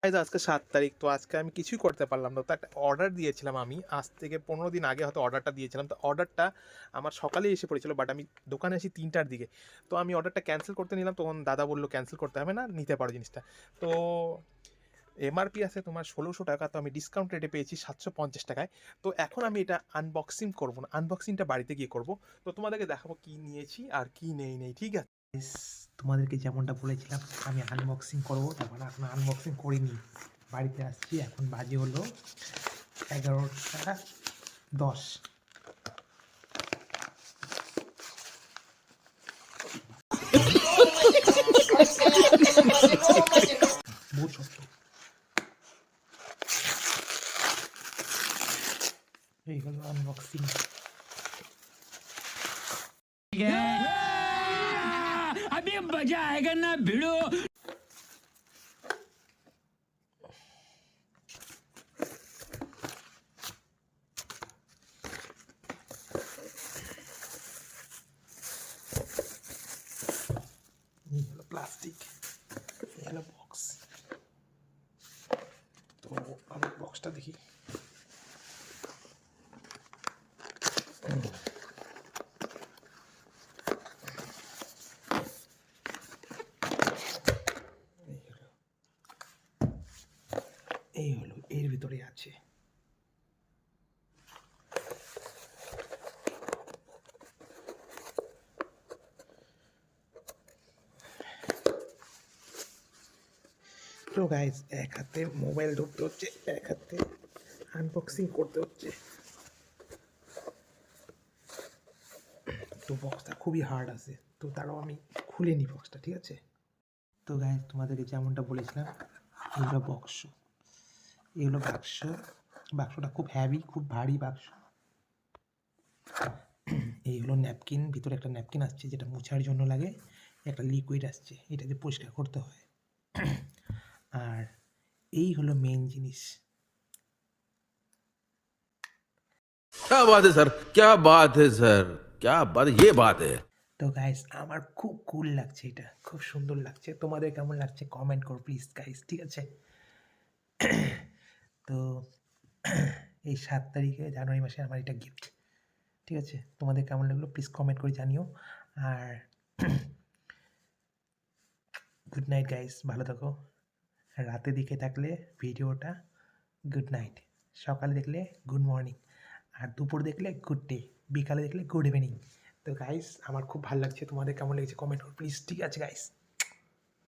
Guys আজকে 7 তারিখ, তো আজকে আমি কিছুই করতে পারলাম না। তো একটা অর্ডার দিয়েছিলাম, আমি আজ থেকে 15 দিন আগে হয়তো অর্ডারটা দিয়েছিলাম। তো অর্ডারটা আমার সকালেই এসে পড়েছিল, বাট আমি দোকানে আসি 3টার দিকে। তো আমি অর্ডারটা ক্যান্সেল করতে নিলাম, তখন দাদা বললো ক্যান্সেল করতে হবে না, নিতে পারো জিনিসটা। তো এমআরপি আছে তোমার 1600 টাকা, তো আমি ডিসকাউন্ট রেটে পেয়েছি 750 টাকায়। তো এখন আমি এটা আনবক্সিং করবো না, আনবক্সিংটা বাড়িতে গিয়ে করব। তো তোমাদেরকে দেখাবো কি নিয়েছি আর কি নেই, ঠিক আছে? তোমাদেরকে যেমনটা বলেছিলাম আমি আনবক্সিং করবো, তখন এখন আনবক্সিং করিনি, বাড়িতে আসছি। এখন বাজে হলো 11টা 10। বহুত শক্ত। এই হলো আনবক্সিং। अभी मजा आएगा ना भिड़ो। এই হলো প্লাস্টিক, এই হলো বক্স। তো আমি বক্সটা দেখি। এই হলো এর ভিতরে আছে। তো গাইজ এক হাতে মোবাইল ধরতে হচ্ছে, এক হাতে আনবক্সিং করতে হচ্ছে। তো বক্সটা খুবই হার্ড আছে, তো তারাও আমি খুলে নিই বক্সটা, ঠিক আছে? তো গাইজ তোমাদেরকে যেমনটা বলেছিলাম, এইগুলো বক্স, এগুলো বাক্স। বাক্সটা খুব হ্যাভি, খুব ভারী বাক্স। এই হলো ন্যাপকিন, ভিতরে একটা ন্যাপকিন আসছে যেটা মোছার জন্য লাগে, একটা লিকুইড আসছে, এটা দিয়ে পরিষ্কার করতে হয়। আর এই হলো মেইন জিনিস। क्या बात है सर, क्या बात है सर, क्या बात, ये बात है। তো গাইস আমার খুব কুল লাগছে, এটা খুব সুন্দর লাগছে। তোমাদের কেমন লাগছে কমেন্ট করো প্লিজ গাইস, ঠিক আছে? তো এই 7 তারিখে জানুয়ারি মাসে আমার এটা গিফট, ঠিক আছে? তোমাদের কেমন লাগলো প্লিজ কমেন্ট করে জানিও। আর গুড নাইট গাইস, ভালো থাকো। রাতে দিকে থাকলে ভিডিওটা গুড নাইট, সকালে দেখলে গুড মর্নিং, আর দুপুর দেখলে গুড ডে, বিকালে দেখলে গুড ইভিনিং। তো গাইস আমার খুব ভালো লাগছে, তোমাদের কেমন লেগেছে কমেন্ট করো প্লিজ, ঠিক আছে গাইস?